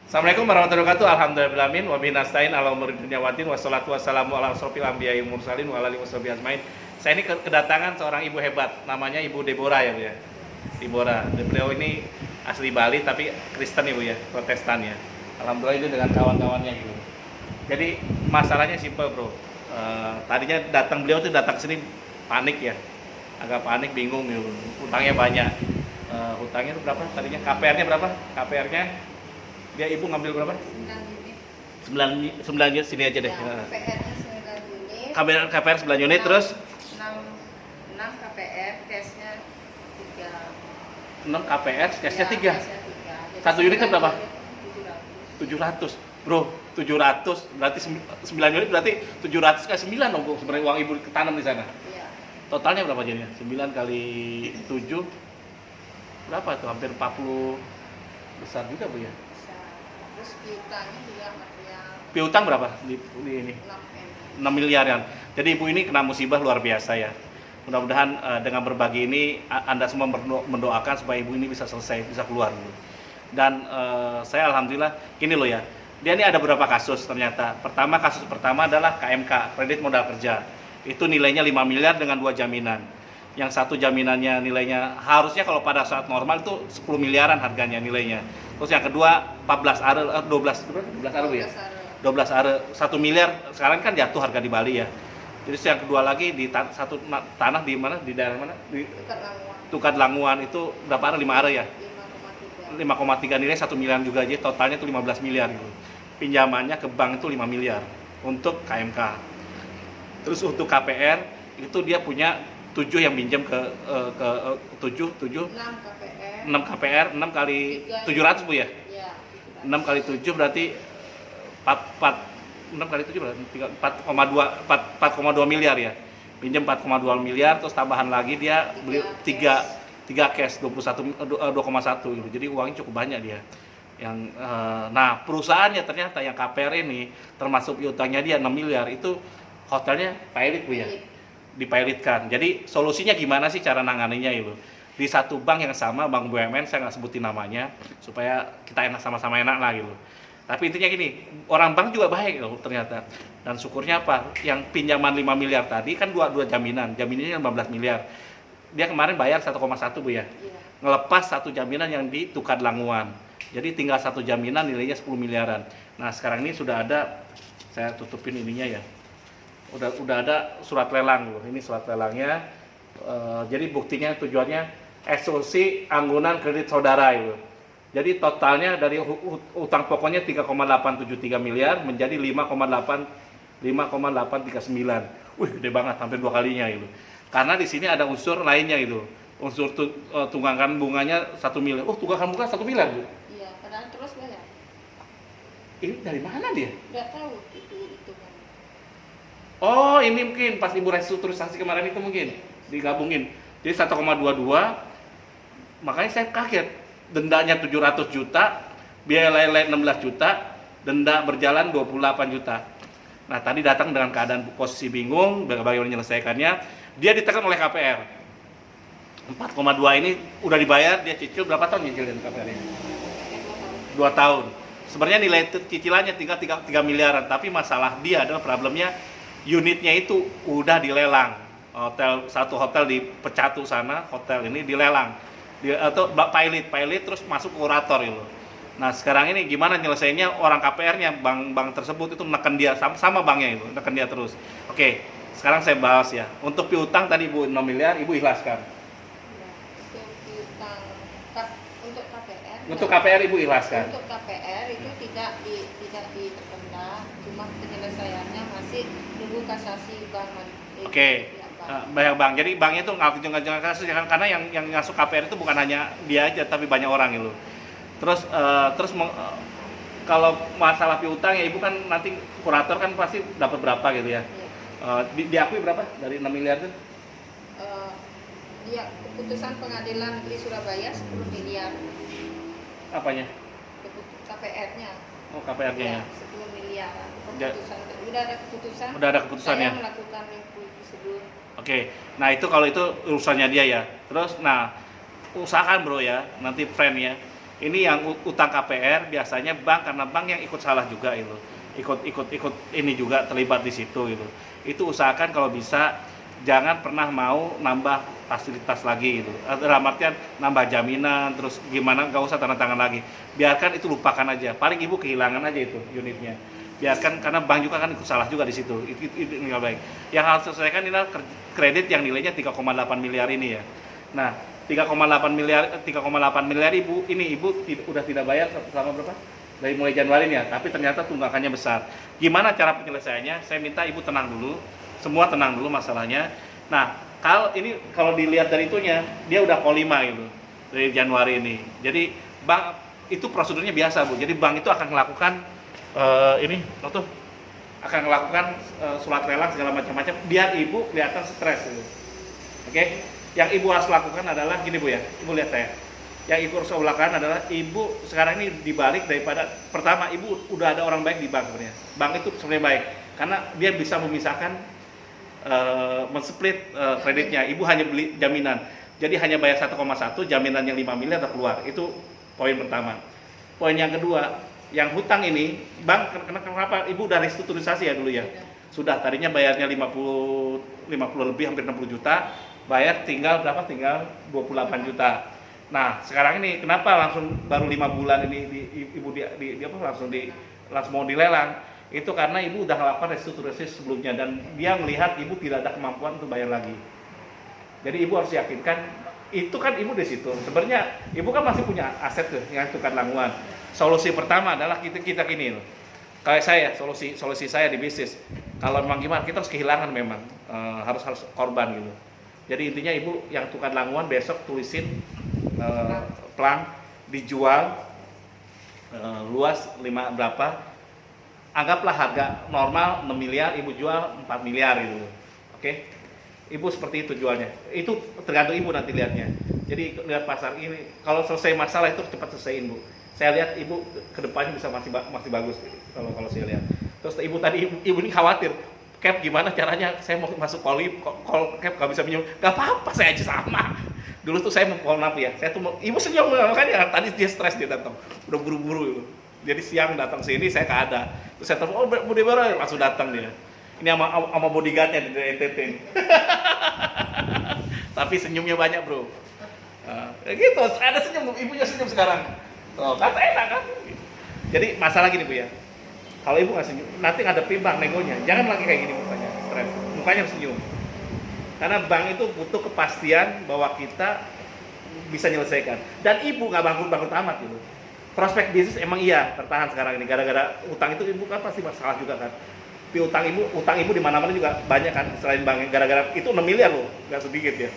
Assalamualaikum warahmatullahi wabarakatuh. Alhamdulillahirabbil alamin wa bihi nasta'in ala umuri dunya waddin wassalatu wassalamu ala asrofil anbiya'i wal mursalin wa ala alihi washabihi ajmain. Saya ini kedatangan seorang ibu hebat, namanya Ibu Deborah ya Bu ya. Deborah. Beliau ini asli Bali tapi Kristen Ibu ya, Protestan ya. Alhamdulillah ini dengan kawan-kawannya gitu. Jadi masalahnya simpel Bro. Tadinya beliau tuh datang ke sini panik ya. Agak panik, bingung gitu. Hutangnya banyak. Hutangnya itu berapa? Tadinya KPR-nya berapa? KPR-nya dia ibu ngambil berapa? 9 unit sini aja deh. Ya, KPR-nya 9 unit. KPR 9 unit terus 6 KPR, cashnya 3. 6 KPR, cashnya 3. Cashnya 3. Satu unitnya berapa? 700. 700. Bro, 700 berarti 9 unit berarti 700 kali 9 dong sebenarnya uang ibu ketanam di sana. Iya. Totalnya berapa jadinya? 9 kali 7 berapa tuh? Hampir 40 besar juga Bu ya. Bisa. Terus piutangnya juga material Piutang berapa di ini? 6 M. 6 miliaran. Jadi ibu ini kena musibah luar biasa ya. Mudah-mudahan dengan berbagi ini Anda semua mendoakan supaya ibu ini bisa selesai, bisa keluar gitu. Dan saya alhamdulillah gini loh ya. Dia ini ada beberapa kasus ternyata. Kasus pertama adalah KMK, kredit modal kerja. Itu nilainya 5 miliar dengan 2 jaminan. Yang satu jaminannya nilainya harusnya kalau pada saat normal itu 10 miliaran harganya nilainya. Terus yang kedua 12 are 12 are Bu ya. 12 are 1 miliar sekarang kan jatuh harga di Bali ya. Jadi yang kedua lagi di satu tanah di mana, di daerah mana, di Tukad Languan itu berapa are? 5 are ya. 5,3 nilai 1 miliar juga aja, totalnya itu 15 miliar gitu. Pinjamannya ke bank itu 5 miliar untuk KMK. Terus untuk KPR itu dia punya 7 yang pinjam ke 6 KPR 6 kali 700 Bu ya. Iya. 6 kali 7 berarti 6 kali 7 berarti 4,2 miliar ya. Pinjam 4,2 miliar terus tambahan lagi dia beli 3 cash 2,1 gitu. Jadi uangnya cukup banyak dia. Nah, perusahaannya ternyata yang KPR ini termasuk piutangnya dia 6 miliar itu hotelnya pilot Bu ya. Dipilotkan. Jadi solusinya gimana sih cara nanganinya itu? Di satu bank yang sama, bank BUMN, saya nggak sebutin namanya supaya kita enak sama-sama enak lah gitu. Tapi intinya gini, orang bank juga baik loh ternyata. Dan syukurnya apa? Yang pinjaman 5 miliar tadi kan dua jaminan. Jaminannya 15 miliar. Dia kemarin bayar 1,1 Bu ya. Ngelepas satu jaminan yang di Tukad Languan. Jadi tinggal satu jaminan nilainya 10 miliaran. Nah, sekarang ini sudah ada, saya tutupin ininya ya. Udah ada surat lelang loh. Ini surat lelangnya. Jadi buktinya tujuannya eksekusi anggunan kredit saudara itu. Jadi totalnya dari utang pokoknya 3,873 miliar menjadi 5,839. Wih, gede banget, hampir 2 kalinya itu. Karena di sini ada unsur lainnya itu. Unsur tunggakan bunganya 1 miliar. Oh, tunggakan bunga 1 miliar, Bu. Iya, padahal terus bayar. Ini dari mana dia? Enggak tahu itu kan. Oh, ini mungkin pas Ibu restrukturisasi kemarin itu mungkin digabungin. Jadi 1,22, makanya saya kaget. Dendanya 700 juta, biaya lain-lain 16 juta, denda berjalan 28 juta. Nah, tadi datang dengan keadaan posisi bingung, bagaimana menyelesaikannya. Dia ditekan oleh KPR. 4,2 ini udah dibayar, dia cicil berapa tahun nyicilin KPR-nya? 2 tahun. Sebenarnya nilai cicilannya tinggal 3 miliaran, tapi masalah dia adalah problemnya unitnya itu udah dilelang. Satu hotel di Pecatu sana, hotel ini dilelang. Atau pilot terus masuk ke kurator itu. Nah, sekarang ini gimana nyelesainnya? Orang KPR-nya bank tersebut itu neken dia sama banknya itu, neken dia terus. Oke, sekarang saya bahas ya. Untuk piutang tadi Bu 6 miliar Ibu ikhlaskan. Untuk KPR. Untuk KPR Ibu ikhlaskan. Untuk KPR itu tidak diterkena, cuma penyelesaiannya masih nunggu kasasi bank. Oke. Banyak bank. Jadi banknya itu ngajeng kasus karena yang masuk KPR itu bukan hanya dia aja tapi banyak orang gitu. Terus kalau masalah piutang ya Ibu kan nanti kurator kan pasti dapat berapa gitu ya. Diakui berapa dari 6 miliar itu? Iya, keputusan Pengadilan Negeri Surabaya 10 miliar. Apanya? KPR-nya. Oh, KPR-nya ya. 10 miliar. Keputusan udah ada keputusan. Udah ada keputusannya. Saya melakukan review prosedur. Oke. Nah, itu kalau itu urusannya dia ya. Terus usahakan Bro ya, nanti friend ya. Ini yang utang KPR biasanya bank, karena bank yang ikut salah juga itu. Ikut ini juga terlibat di situ gitu. Itu usahakan kalau bisa jangan pernah mau nambah fasilitas lagi gitu. Dalam artian nambah jaminan terus gimana, nggak usah tanda tangan lagi. Biarkan itu, lupakan aja. Paling ibu kehilangan aja itu unitnya. Biarkan, karena bank juga kan ikut salah juga di situ. Itu nggak baik. Yang harus selesaikan ini adalah kredit yang nilainya 3,8 miliar ini ya. Nah, 3,8 miliar ibu udah tidak bayar selama berapa? Dari mulai Januari ya, tapi ternyata tunggakannya besar. Gimana cara penyelesaiannya? Saya minta ibu tenang dulu, semua tenang dulu masalahnya. Nah, kalau dilihat dari itunya, dia udah call 5 gitu dari Januari ini. Jadi bank itu prosedurnya biasa Bu. Jadi bank itu akan melakukan akan melakukan surat lelang segala macam-macam biar ibu kelihatan stres gitu. Oke? Yang ibu harus lakukan adalah gini Bu ya, ibu lihat saya. Yang ibu harus lakukan adalah ibu sekarang ini dibalik daripada pertama ibu udah ada orang baik di bank sebenarnya. Bank itu sebenarnya baik karena dia bisa memisahkan men-split kreditnya. Ibu hanya beli jaminan. Jadi hanya bayar 1,1, jaminan yang 5 miliar udah keluar. Itu poin pertama. Poin yang kedua, yang hutang ini bank kenapa ibu udah restrukturisasi ya dulu ya? Sudah, tadinya bayarnya 50 lebih hampir 60 juta, bayar tinggal berapa? Tinggal 28 juta. Nah, sekarang ini kenapa langsung baru 5 bulan ini langsung mau dilelang? Itu karena ibu udah melakukan restrukturisasi sebelumnya dan dia melihat ibu tidak ada kemampuan untuk bayar lagi. Jadi ibu harus yakinkan, itu kan ibu di situ. Sebenarnya ibu kan masih punya aset tuh yang tukar langguan. Solusi pertama adalah kita gini loh. Kayak saya, solusi saya di bisnis. Kalau memang gimana, kita harus kehilangan memang harus korban gitu. Jadi intinya ibu yang tukar langguan besok tulisin pelang dijual luas 5 berapa, anggaplah harga normal 6 miliar, ibu jual 4 miliar gitu. Oke? Ibu seperti itu jualnya. Itu tergantung ibu nanti lihatnya. Jadi lihat pasar ini, kalau selesai masalah itu cepat selesaiin Bu. Saya lihat ibu kedepannya bisa masih bagus kalau saya lihat. Terus ibu ini khawatir, Cap gimana caranya saya mau masuk call Cap gak bisa minum. Gak apa-apa, saya aja sama. Dulu tuh saya mau call apa ya, saya tuh ibu senyum makanya tadi dia stres, dia datang udah buru-buru gitu. Jadi siang datang sini saya gak ada. Terus saya telepon, Budi Bara langsung datang dia. Ini sama bodyguardnya dari NTT. Tapi senyumnya banyak bro. Gitu, ada senyum, ibunya senyum sekarang. Tuh, kata enak kan? Jadi masalah gini Bu ya. Kalau ibu nggak senyum, nanti ngadepi bank negonya. Jangan lagi kayak gini mukanya, stres. Mukanya senyum. Karena bank itu butuh kepastian bahwa kita bisa menyelesaikan. Dan ibu nggak bangkrut amat gitu. Prospek bisnis emang iya tertahan sekarang ini. Gara-gara utang itu ibu kan pasti masalah juga kan. Tapi utang ibu di mana-mana juga banyak kan selain bank. Gara-gara itu 6 miliar loh, nggak sedikit ya.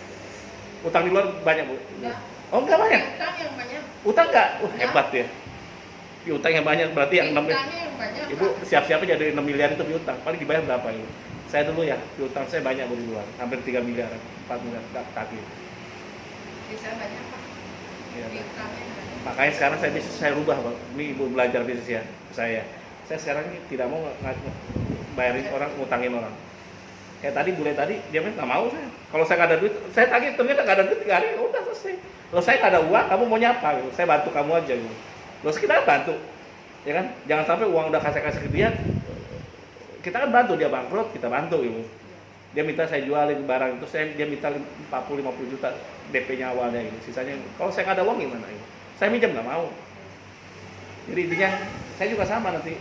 Utang di luar banyak Bu. Enggak. Oh enggak banyak. Utang yang banyak. Utang enggak? Hebat ya. Piutang yang banyak berarti yang 6 Utangnya yang banyak. Ibu siap-siap aja dari 6 miliar itu piutang. Paling dibayar berapa ibu? Saya dulu ya, piutang saya banyak Bu di luar. Hampir 3 miliar, 4 miliar kaki. Bisa banyak Pak. Ya. Utangnya banyak. Makanya sekarang saya rubah Pak. Ini ibu belajar bisnis ya saya. Saya sekarang ini tidak mau bayarin orang, ngutangin orang. Kayak tadi bule tadi dia bilang nggak mau saya. Kalau saya nggak ada duit, saya tagih ternyata nggak ada duit 3 hari, udah selesai. Kalau saya nggak ada uang, kamu mau nyapa gitu. Saya bantu kamu aja gitu. Terus kita kan bantu, ya kan? Jangan sampai uang udah kasih ke dia, kita kan bantu dia bangkrut, kita bantu gitu. Dia minta saya jualin barang itu, dia minta 40-50 juta DP-nya awalnya gitu. Sisanya, kalau saya nggak ada uang gimana gitu? Saya minjem nggak mau. Jadi intinya saya juga sama nanti.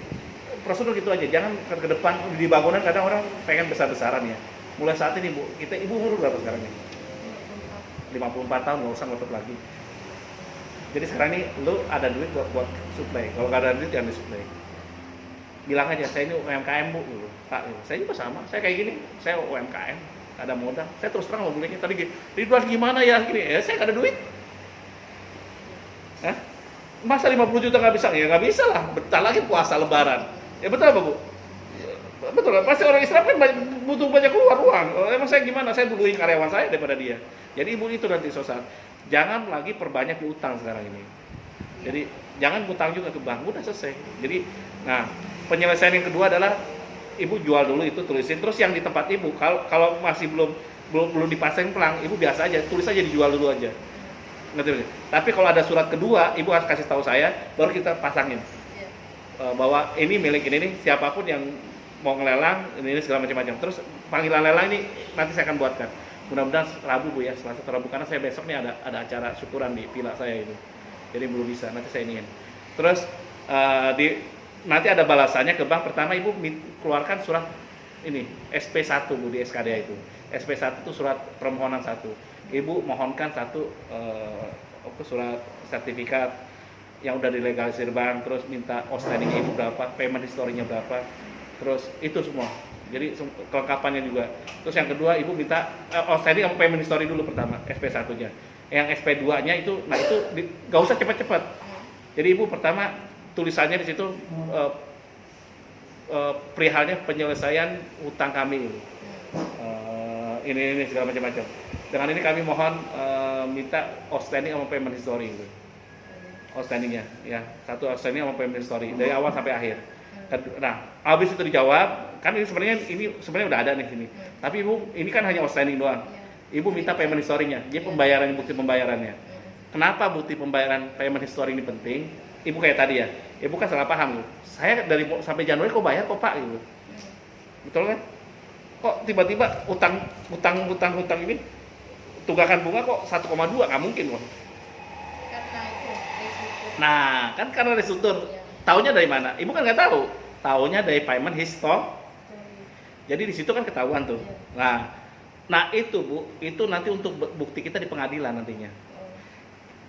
Prosedur gitu aja, jangan ke depan di bangunan kadang orang pengen besar-besaran ya. Mulai saat ini Bu, ibu umur berapa sekarang ini? 54 tahun, nggak usah ngotot lagi. Jadi sekarang ini lu ada duit buat supply, kalau nggak ada duit jangan disuplai. Bilang aja, saya ini UMKM Bu, Pak. Saya juga sama, saya kayak gini, saya UMKM, ada modal. Saya terus terang mau belinya tadi, Ridwan gimana ya gini, ya saya nggak ada duit. Hah? Masa 50 juta nggak bisa? Ya nggak bisa lah, bentar lagi puasa lebaran. Ya betul apa Bu? Betul, pasti orang Islam kan butuh banyak keluar uang. Emang saya gimana? Saya duluin karyawan saya daripada dia. Jadi ibu itu nanti susah. Jangan lagi perbanyak utang sekarang ini. Jadi jangan utang juga ke bank, udah selesai. Jadi, nah penyelesaian yang kedua adalah ibu jual dulu itu tulisin. Terus yang di tempat ibu, kalau masih belum dipasang pelang, ibu biasa aja tulis aja dijual dulu aja. ngerti. Tapi kalau ada surat kedua, ibu harus kasih tahu saya, baru kita pasangin Iya. bahwa ini milik ini nih, siapapun yang mau ngelelang ini segala macam-macam. Terus panggilan lelang ini nanti saya akan buatkan. Mudah-mudahan Rabu Bu ya, Selasa atau Rabu, karena saya besok nih ada acara syukuran di villa saya itu. Jadi belum bisa, nanti saya iniin. Terus nanti ada balasannya ke bank. Pertama ibu keluarkan surat ini SP1 Bu di SKDA itu. SP1 itu surat permohonan 1. Ibu mohonkan satu surat sertifikat yang udah dilegalisir bank, terus minta outstanding ibu berapa, payment historinya berapa, terus itu semua. Jadi kelengkapannya juga. Terus yang kedua ibu minta outstanding sama payment history dulu pertama, SP1-nya. Yang SP2-nya itu, nah itu nggak usah cepat-cepat. Jadi ibu pertama tulisannya di situ perihalnya penyelesaian hutang kami ini segala macam-macam. Dengan ini kami mohon minta outstanding sama payment history gitu. Outstandingnya ya, satu outstanding sama payment history dari awal sampai akhir. Nah, habis itu dijawab, kan ini sebenarnya udah ada nih sini. Tapi ibu ini kan hanya outstanding doang. Ibu minta payment history-nya, dia pembayaran, bukti pembayarannya. Kenapa bukti pembayaran payment history ini penting? Ibu kayak tadi ya, ibu kan salah paham loh. Saya dari sampai Januari kok bayar kok Pak gitu. Betul kan? Kok tiba-tiba utang ini tunggakan bunga kok 1,2, nggak mungkin kok. Karena itu resiko. Nah, kan karena restruktur. Taunya dari mana? Ibu kan nggak tahu. Taunya dari payment history. Jadi di situ kan ketahuan tuh. Nah itu Bu, itu nanti untuk bukti kita di pengadilan nantinya.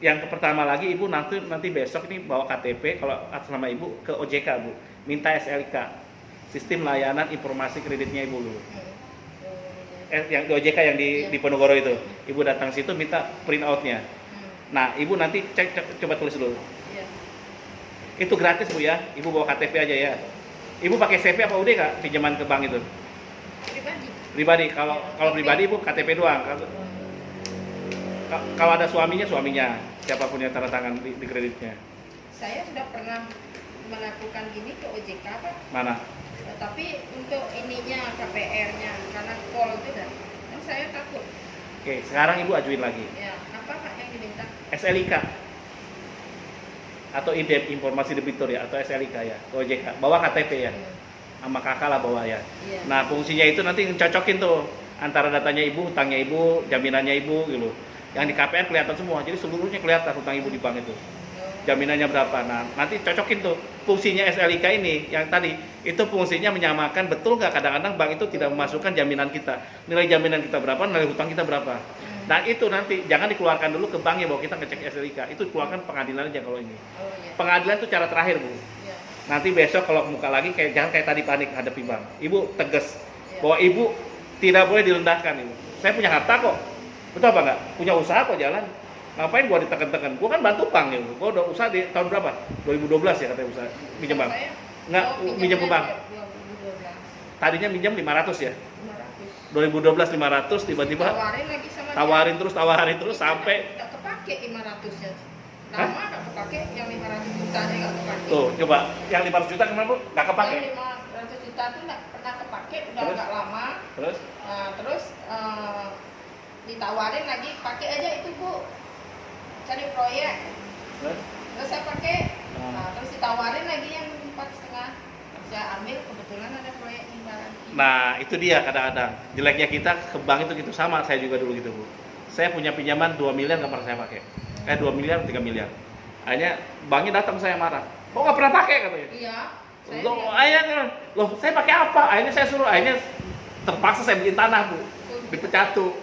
Yang pertama lagi ibu nanti besok ini bawa KTP kalau atas nama ibu ke OJK Bu, minta SLK, sistem layanan informasi kreditnya ibu dulu. Yang di OJK yang di Ponorogo itu, ibu datang situ minta print outnya. Nah ibu nanti coba tulis dulu. Itu gratis Bu ya, ibu bawa KTP aja ya. Ibu pakai CP apa UD Kak pinjaman ke bank itu? Pribadi. Kalau pribadi ibu KTP doang. Kalau ada suaminya, siapapun yang tanda tangan di kreditnya. Saya sudah pernah melakukan gini ke OJK Pak. Mana? Tapi untuk ininya KPR-nya karena call itu kan saya takut. Oke, sekarang ibu ajuin lagi. Ya, apa Pak yang diminta? SLIK atau informasi debitur ya, atau SLIK ya, ke OJK. Bawa KTP ya, sama kakak lah bawa ya. Nah fungsinya itu nanti cocokin tuh antara datanya ibu, hutangnya ibu, jaminannya ibu gitu. Yang di KPR kelihatan semua, jadi seluruhnya kelihatan hutang ibu di bank itu. Jaminannya berapa? Nah nanti cocokin tuh fungsinya SLIK ini yang tadi itu fungsinya menyamakan, betul nggak kadang-kadang bank itu tidak memasukkan jaminan kita, nilai jaminan kita berapa, nilai hutang kita berapa. Nah itu nanti jangan dikeluarkan dulu ke bank ya bahwa kita ngecek SLIK, itu keluarkan pengadilan aja kalau ini. Pengadilan itu cara terakhir Bu. Nanti besok kalau muka lagi jangan kayak tadi panik hadapi bank. Ibu tegas bahwa ibu tidak boleh direndahkan ibu. Saya punya harta kok, betul apa enggak? Punya usaha kok jalan. Ngapain gua ditekan-tekan? Gua kan bantu bank ya. Gua udah usaha di tahun berapa? 2012 ya katanya usaha pinjam bank. Enggak, pinjam ke bank. Tadinya minjam 500 ya. 2012 500 tiba-tiba tawarin terus sampai enggak kepake 500-nya. Lama enggak kepake, yang 500 juta aja enggak kepake. Tuh, coba yang 500 juta kemana Bu? Enggak kepake. Yang 500 juta itu enggak pernah kepake, udah agak lama. Terus? Nah, terus ditawarin lagi, pakai aja itu Bu. Cari proyek. Terus saya pakai. Nah, terus ditawarin lagi yang 4,5. Saya ambil, kebetulan ada proyek yang garansi. Nah itu dia kadang-kadang jeleknya kita ke bank itu gitu, sama saya juga dulu gitu Bu. Saya punya pinjaman 2 miliar nggak pernah saya pakai. 2 miliar 3 miliar. Akhirnya banknya datang, saya marah. Kok nggak pernah pakai katanya? Iya. Loh saya pakai apa? Akhirnya saya suruh, terpaksa saya beliin tanah Bu. Dipecat tuh.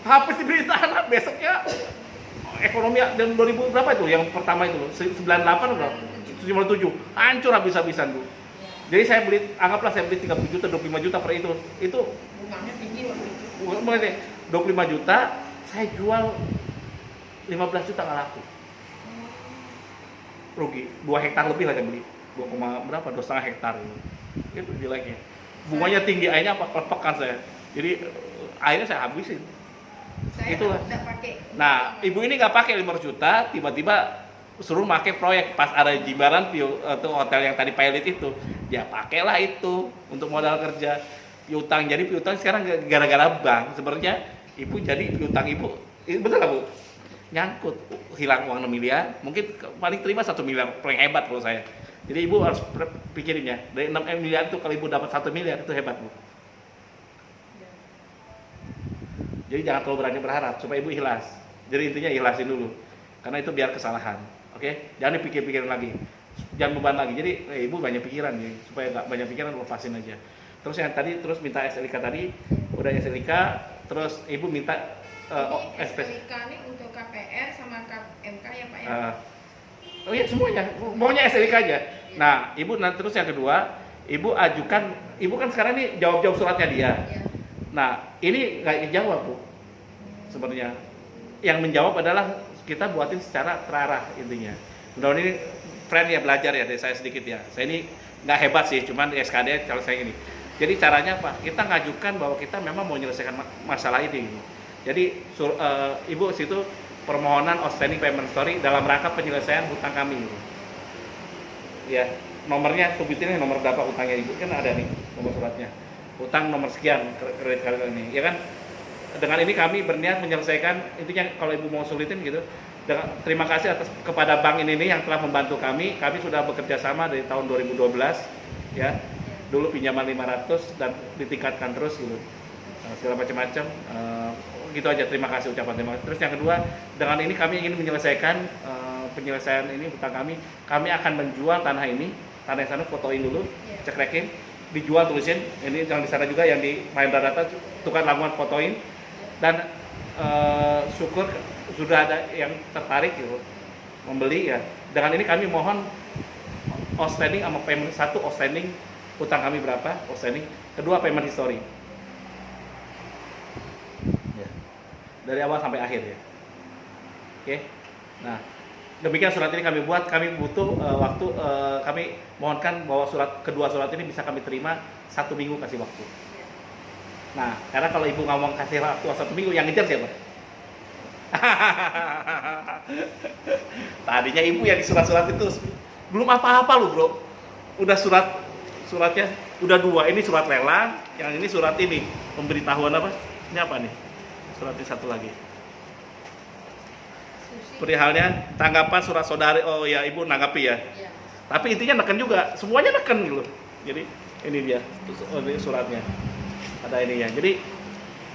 Habis dibeli tanah besoknya ekonomi dan 2000 berapa itu? Yang pertama itu 98 berapa? 97. Hancur habis-habisan Bu. Jadi saya anggaplah saya beli 30 juta, 25 juta per itu bunganya tinggi waktu itu. Bunganya 25 juta, saya jual 15 juta nggak laku. Rugi, 2 hektar lebih lah saya beli. 2,5 hektar itu jeleknya. Bunganya tinggi, akhirnya kelepekan saya. Jadi akhirnya saya habisin. Itulah. Nah, ibu ini nggak pakai 500 juta, tiba-tiba suruh pakai proyek pas ada Jimbaran View atau hotel yang tadi pilot itu, ya pakailah itu untuk modal kerja. Piutang, jadi piutang sekarang gara-gara bank. Sebenarnya ibu jadi piutang ibu, betul nggak Bu? nyangkut, hilang uang 6 miliar, mungkin paling terima 1 miliar, paling hebat kalau saya. Jadi ibu harus pikirin ya, dari 6 miliar itu kalau ibu dapat 1 miliar itu hebat bu. Jadi jangan terlalu berani berharap supaya ibu ikhlas. Jadi intinya ikhlasin dulu, karena itu biar kesalahan, oke? Jangan dipikir-pikirin lagi, jangan beban lagi. Jadi ibu banyak pikiran nih, supaya nggak banyak pikiran lepasin aja. Terus yang tadi terus minta SLK tadi, udah SLK, terus ibu minta SLK ini untuk KPR sama KMK ya Pak ya? Oh iya semuanya, maunya SLK aja. Nah, ibu nanti terus yang kedua, ibu ajukan, ibu kan sekarang ini jawab suratnya dia. Ya. Nah, ini nggak dijawab bu, sebenarnya. Yang menjawab adalah kita buatin secara terarah intinya. Mudah-mudahan ini friend ya belajar ya dari saya sedikit ya. Saya ini nggak hebat sih, cuman di SKD kalau saya ini. Jadi caranya apa? Kita ngajukan bahwa kita memang mau menyelesaikan masalah ini. Jadi ibu situ permohonan outstanding payment story dalam rangka penyelesaian hutang kami. Ya, nomornya sebutin nomor berapa hutangnya ibu kan ada nih nomor suratnya. Hutang nomor sekian kredit kartu ini, ya kan? Dengan ini kami berniat menyelesaikan intinya kalau ibu mau sulitin gitu. Terima kasih atas kepada bank ini yang telah membantu kami. Kami sudah bekerja sama dari tahun 2012 ya. Dulu pinjaman 500 dan ditingkatkan terus gitu. Segala macam-macam. Gitu aja, terima kasih ucapan terima kasih. Terus yang kedua, dengan ini kami ingin menyelesaikan penyelesaian ini hutang kami. Kami akan menjual tanah ini, tanah yang sana fotoin dulu, cek rekening, dijual tulisin. Ini yang di sana juga yang di Mahendra Data tukar lamuan fotoin dan syukur sudah ada yang tertarik gitu membeli ya. Dengan ini kami mohon outstanding sama payment satu outstanding hutang kami berapa outstanding, kedua payment history. Dari awal sampai akhir ya. Oke. Nah, demikian surat ini kami buat. Kami butuh waktu. Kami mohonkan bahwa kedua surat ini bisa kami terima 1 minggu kasih waktu. Nah, karena kalau ibu ngomong kasih waktu 1 minggu, yang ngejar siapa? Tadinya ibu yang di surat-surat itu belum apa-apa loh bro. Udah suratnya udah 2. Ini surat lelang, yang ini surat ini pemberitahuan apa? Ini apa nih? Surat ini satu lagi. Perihalnya tanggapan surat saudari. Oh ya ibu nanggapi ya. Tapi intinya neken juga, semuanya neken gitu. Jadi ini dia suratnya. Ada ininya. Jadi,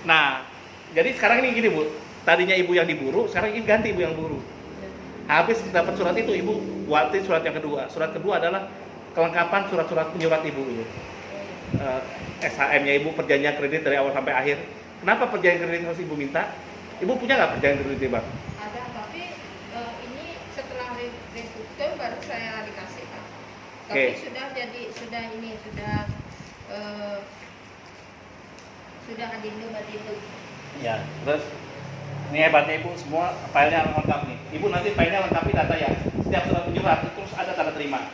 nah, jadi sekarang ini gini bu. Tadinya ibu yang diburu, sekarang ini ganti ibu yang buru. Habis dapat surat itu ibu buatin surat yang kedua. Surat kedua adalah kelengkapan surat-surat penyurat ibu itu. SHM-nya ibu, perjanjian kredit dari awal sampai akhir. Kenapa perjanjian kredit harus ibu minta? Ibu punya nggak perjanjian kredit bang? Ada, tapi ini setelah restruktur baru saya dikasih Pak. Tapi sudah adindo badindo. Ya, terus ini hebatnya ibu semua filenya lengkap nih. Ibu nanti filenya lengkapi data ya. Setiap surat penyurat terus ada tanda terima.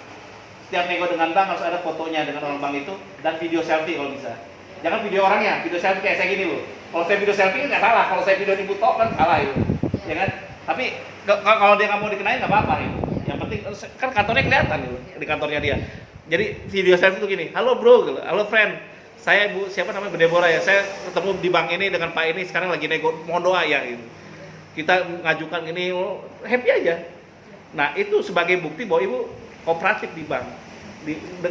Setiap nego dengan bank harus ada fotonya dengan orang bank itu dan video selfie kalau bisa. Jangan video orangnya, video selfie kayak saya gini loh. Kalau saya video selfie nggak salah, kalau saya video ibu tok kan salah itu, ya kan? Tapi kalau dia nggak mau dikenain nggak apa-apa itu. Yang penting kan kantornya kelihatan itu di kantornya dia. Jadi video selfie itu gini, halo bro, halo friend, saya ibu siapa namanya Bu Deborah ya, saya ketemu di bank ini dengan Pak ini sekarang lagi nego, mohon doa ya gitu. Kita ngajukan ini, happy aja. Nah itu sebagai bukti bahwa ibu kooperatif di bank,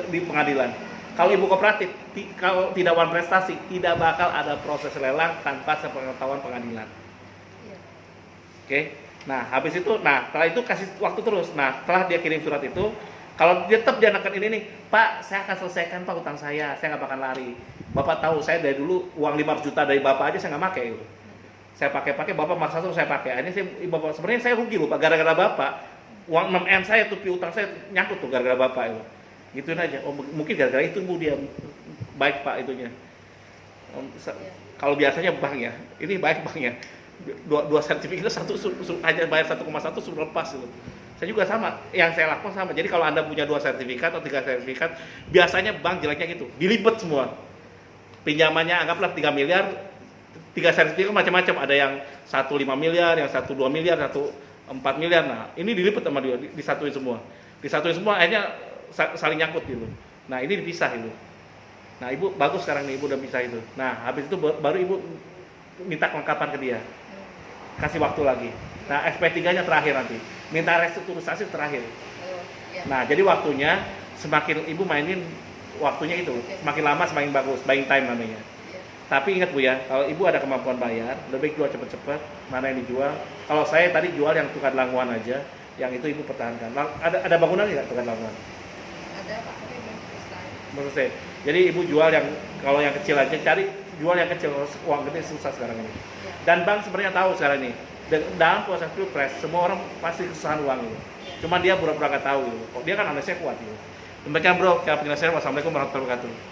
di pengadilan. Kalau ibu kooperatif, kalau tidak wan prestasi, tidak bakal ada proses lelang tanpa sepengetahuan pengadilan. Oke, nah habis itu, setelah itu kasih waktu terus. Nah setelah dia kirim surat itu, kalau dia tetap dia neken ini nih, Pak, saya akan selesaikan Pak utang saya nggak bakal lari. Bapak tahu saya dari dulu uang 500 juta dari Bapak aja saya nggak pakai itu. Saya pakai, Bapak maksa terus saya pakai. Akhirnya Bapak sebenarnya saya rugi loh Pak, gara-gara Bapak. Uang 6M saya tuh piutang saya nyangkut tuh gara-gara Bapak itu. Gituin aja. Oh, mungkin gara-gara itu Bu dia baik Pak itunya. Kalau biasanya bank ya, ini baik banknya. Dua sertifikat satu hanya bayar 1,1 suruh lepas gitu. Saya juga sama, yang saya lakukan sama. Jadi kalau Anda punya 2 sertifikat atau 3 sertifikat, biasanya bank jeleknya gitu, dilibet semua. Pinjamannya anggaplah 3 miliar, 3 sertifikat macam-macam, ada yang 1,5 miliar, yang 1,2 miliar, 1,4 miliar. Nah, ini dilipet sama dia, disatuin semua. Disatuin semua akhirnya saling nyangkut gitu. Nah, ini dipisah itu. Nah, ibu bagus sekarang nih, ibu udah pisah itu. Nah, habis itu baru ibu minta kelengkapan ke dia. Kasih waktu lagi. Nah, SP3-nya terakhir nanti. Minta restrukturisasi terakhir. Oh, iya. Nah, jadi waktunya semakin ibu mainin waktunya itu, semakin lama semakin bagus, buying time namanya. Iya. Tapi ingat Bu ya, kalau ibu ada kemampuan bayar, lebih baik jual cepet-cepet, mana yang dijual. Kalau saya tadi jual yang tukar langguan aja, yang itu ibu pertahankan. Ada bangunan nggak tukar langguan? Ada Pak, tapi belum selesai. Menurut saya. Jadi ibu jual yang, kalau yang kecil aja, cari jual yang kecil, kalau uang gede susah sekarang ini. Iya. Dan bank sebenarnya tahu sekarang ini, dalam proses pilpres, semua orang pasti kesusahan uang gitu. Cuma dia pura-pura nggak tahu gitu. Kok dia kan analisnya kuat gitu. Demikian bro, penjelasan. Wassalamualaikum warahmatullahi wabarakatuh.